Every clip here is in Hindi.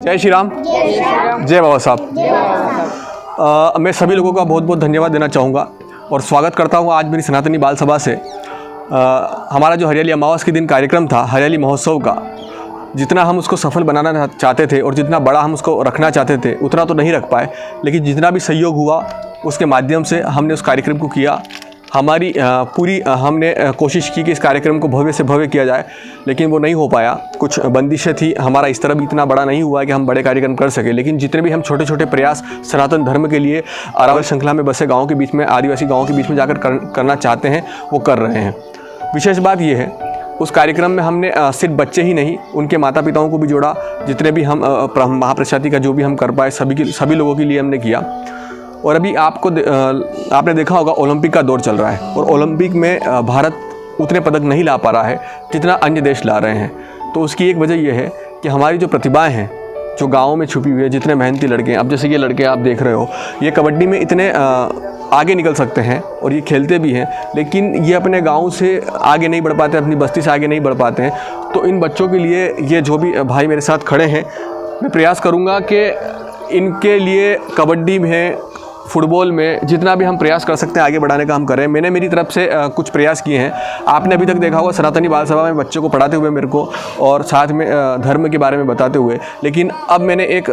जय श्री राम। जय बाबा साहब। मैं सभी लोगों का बहुत बहुत धन्यवाद देना चाहूँगा और स्वागत करता हूँ आज मेरी सनातनी बाल सभा से। हमारा जो हरियाली अमावस के दिन कार्यक्रम था हरियाली महोत्सव का, जितना हम उसको सफल बनाना चाहते थे और जितना बड़ा हम उसको रखना चाहते थे उतना तो नहीं रख पाए, लेकिन जितना भी सहयोग हुआ उसके माध्यम से हमने उस कार्यक्रम को किया। हमारी पूरी हमने कोशिश की कि इस कार्यक्रम को भव्य से भव्य किया जाए, लेकिन वो नहीं हो पाया। कुछ बंदिशें थी, हमारा इस तरह भी इतना बड़ा नहीं हुआ कि हम बड़े कार्यक्रम कर सके। लेकिन जितने भी हम छोटे छोटे प्रयास सनातन धर्म के लिए अरावल श्रृंखला में बसे गाँव के बीच में, आदिवासी गाँव के बीच में जाकर करना चाहते हैं, वो कर रहे हैं। विशेष बात ये है, उस कार्यक्रम में हमने सिर्फ बच्चे ही नहीं, उनके माता पिताओं को भी जोड़ा। जितने भी हम महाप्रसादी का जो भी हम कर पाए सभी लोगों के लिए हमने किया। और अभी आपने देखा होगा ओलंपिक का दौर चल रहा है और ओलंपिक में भारत उतने पदक नहीं ला पा रहा है जितना अन्य देश ला रहे हैं। तो उसकी एक वजह यह है कि हमारी जो प्रतिभाएं हैं, जो गाँव में छुपी हुई है, जितने मेहनती लड़के हैं, अब जैसे ये लड़के आप देख रहे हो, ये कबड्डी में इतने आगे निकल सकते हैं और ये खेलते भी हैं, लेकिन ये अपने गांव से आगे नहीं बढ़ पाते, अपनी बस्ती से आगे नहीं बढ़ पाते हैं। तो इन बच्चों के लिए ये जो भी भाई मेरे साथ खड़े हैं, मैं प्रयास करूंगा कि इनके लिए कबड्डी में, फुटबॉल में जितना भी हम प्रयास कर सकते हैं आगे बढ़ाने का हम करें। मैंने मेरी तरफ से कुछ प्रयास किए हैं। आपने अभी तक देखा होगा सनातनी बाल सभा में बच्चों को पढ़ाते हुए मेरे को, और साथ में धर्म के बारे में बताते हुए। लेकिन अब मैंने एक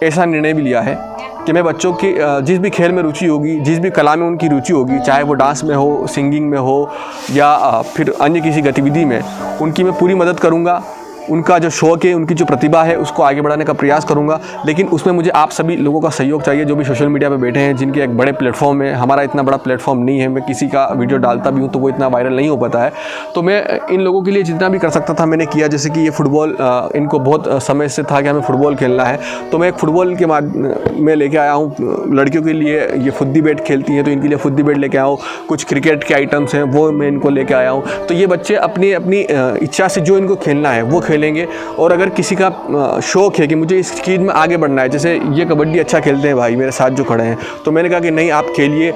ऐसा निर्णय भी लिया है कि मैं बच्चों की जिस भी खेल में रुचि होगी, जिस भी कला में उनकी रुचि होगी, चाहे वो डांस में हो, सिंगिंग में हो या फिर अन्य किसी गतिविधि में, उनकी मैं पूरी मदद करूँगा। उनका जो शौक है, उनकी जो प्रतिभा है, उसको आगे बढ़ाने का प्रयास करूंगा। लेकिन उसमें मुझे आप सभी लोगों का सहयोग चाहिए, जो भी सोशल मीडिया पे बैठे हैं, जिनके एक बड़े प्लेटफॉर्म है। हमारा इतना बड़ा प्लेटफॉर्म नहीं है, मैं किसी का वीडियो डालता भी हूँ तो वो इतना वायरल नहीं हो पाता है। तो मैं इन लोगों के लिए जितना भी कर सकता था मैंने किया। जैसे कि ये फुटबॉल, इनको बहुत समय से था कि हमें फुटबॉल खेलना है, तो मैं एक फुटबॉल के में लेके आया हूँ। लड़कियों के लिए ये फुद्दी बैट खेलती हैं, तो इनके लिए फुद्दी बैट लेके आया हूँ। कुछ क्रिकेट के आइटम्स हैं वो मैं इनको लेके आया हूँ। तो ये बच्चे अपनी अपनी इच्छा से जो इनको खेलना है वो खेलेंगे। और अगर किसी का शौक़ है कि मुझे इस चीज़ में आगे बढ़ना है, जैसे ये कबड्डी अच्छा खेलते हैं भाई मेरे साथ जो खड़े हैं, तो मैंने कहा कि नहीं, आप खेलिए।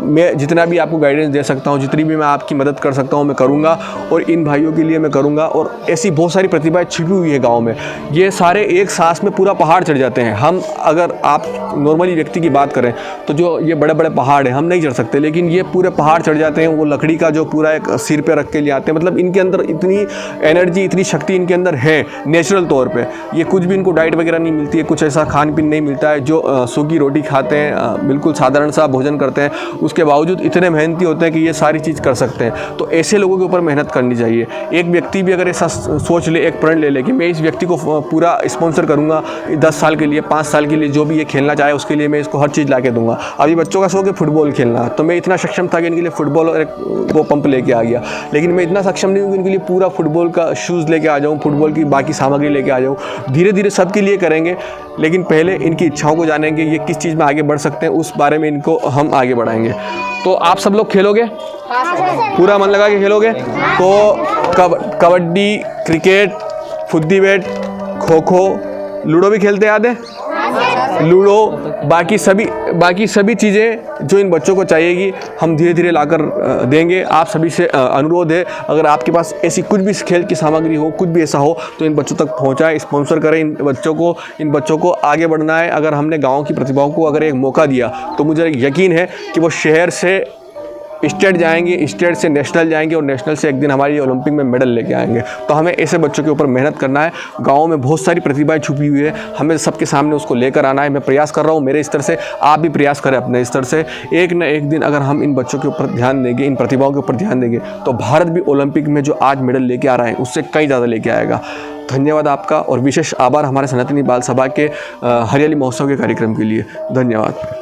मैं जितना भी आपको गाइडेंस दे सकता हूँ, जितनी भी मैं आपकी मदद कर सकता हूँ मैं करूँगा, और इन भाइयों के लिए मैं करूँगा। और ऐसी बहुत सारी प्रतिभाएं छिपी हुई है गाँव में। ये सारे एक सांस में पूरा पहाड़ चढ़ जाते हैं। हम अगर आप नॉर्मली व्यक्ति की बात करें तो जो ये बड़े बड़े पहाड़ हैं हम नहीं चढ़ सकते, लेकिन ये पूरे पहाड़ चढ़ जाते हैं। वो लकड़ी का जो पूरा एक सिर पे रख के ले आते हैं। मतलब इनके अंदर इतनी एनर्जी, इतनी शक्ति इनके अंदर है नेचुरल तौर पे। ये कुछ भी इनको डाइट वगैरह नहीं मिलती है, कुछ ऐसा खान पीन नहीं मिलता है। जो सूखी रोटी खाते हैं, बिल्कुल साधारण सा भोजन करते हैं, उसके बावजूद इतने मेहनती होते हैं कि ये सारी चीज़ कर सकते हैं। तो ऐसे लोगों के ऊपर मेहनत करनी चाहिए। एक व्यक्ति भी अगर ऐसा सोच ले, एक प्रण ले कि मैं इस व्यक्ति को पूरा स्पॉन्सर करूँगा 10 साल के लिए, 5 साल के लिए, जो भी ये खेलना चाहे उसके लिए मैं इसको हर चीज़ ला के दूँगा। अभी बच्चों का शौक है फुटबॉल खेलना, तो मैं इतना सक्षम था कि इनके लिए फुटबॉल और वो पंप लेके आ गया। लेकिन मैं इतना सक्षम नहीं हूँ कि इनके लिए पूरा फुटबॉल का शूज़ लेके आ जाऊँ, फुटबॉल की बाकी सामग्री लेके आ जाऊँ। धीरे धीरे सबके लिए करेंगे, लेकिन पहले इनकी इच्छाओं को जानेंगे, ये किस चीज़ में आगे बढ़ सकते हैं, उस बारे में इनको हम आगे बढ़ाएंगे। तो आप सब लोग खेलोगे? पूरा मन लगा के खेलोगे? तो kabaddi, cricket, फुद्दी bat, kho kho, ludo भी खेलते याद है? लूडो, बाकी सभी चीज़ें जो इन बच्चों को चाहिएगी हम धीरे धीरे लाकर देंगे। आप सभी से अनुरोध है, अगर आपके पास ऐसी कुछ भी खेल की सामग्री हो, कुछ भी ऐसा हो, तो इन बच्चों तक पहुंचाएं, स्पॉन्सर करें इन बच्चों को आगे बढ़ना है। अगर हमने गांव की प्रतिभाओं को अगर एक मौका दिया तो मुझे यकीन है कि वो शहर से स्टेट जाएंगे, स्टेट से नेशनल जाएंगे, और नेशनल से एक दिन हमारी ओलंपिक में मेडल लेके आएंगे। तो हमें ऐसे बच्चों के ऊपर मेहनत करना है। गाँव में बहुत सारी प्रतिभाएं छुपी हुई है, हमें सबके सामने उसको लेकर आना है। मैं प्रयास कर रहा हूँ मेरे स्तर से, आप भी प्रयास करें अपने स्तर से। एक न एक दिन अगर हम इन बच्चों के ऊपर ध्यान देंगे, इन प्रतिभाओं के ऊपर ध्यान देंगे, तो भारत भी ओलंपिक में जो आज मेडल लेके आ रहा है उससे कई ज़्यादा लेके आएगा। धन्यवाद आपका, और विशेष आभार हमारे सनातनी बाल सभा के हरियाली महोत्सव के कार्यक्रम के लिए। धन्यवाद।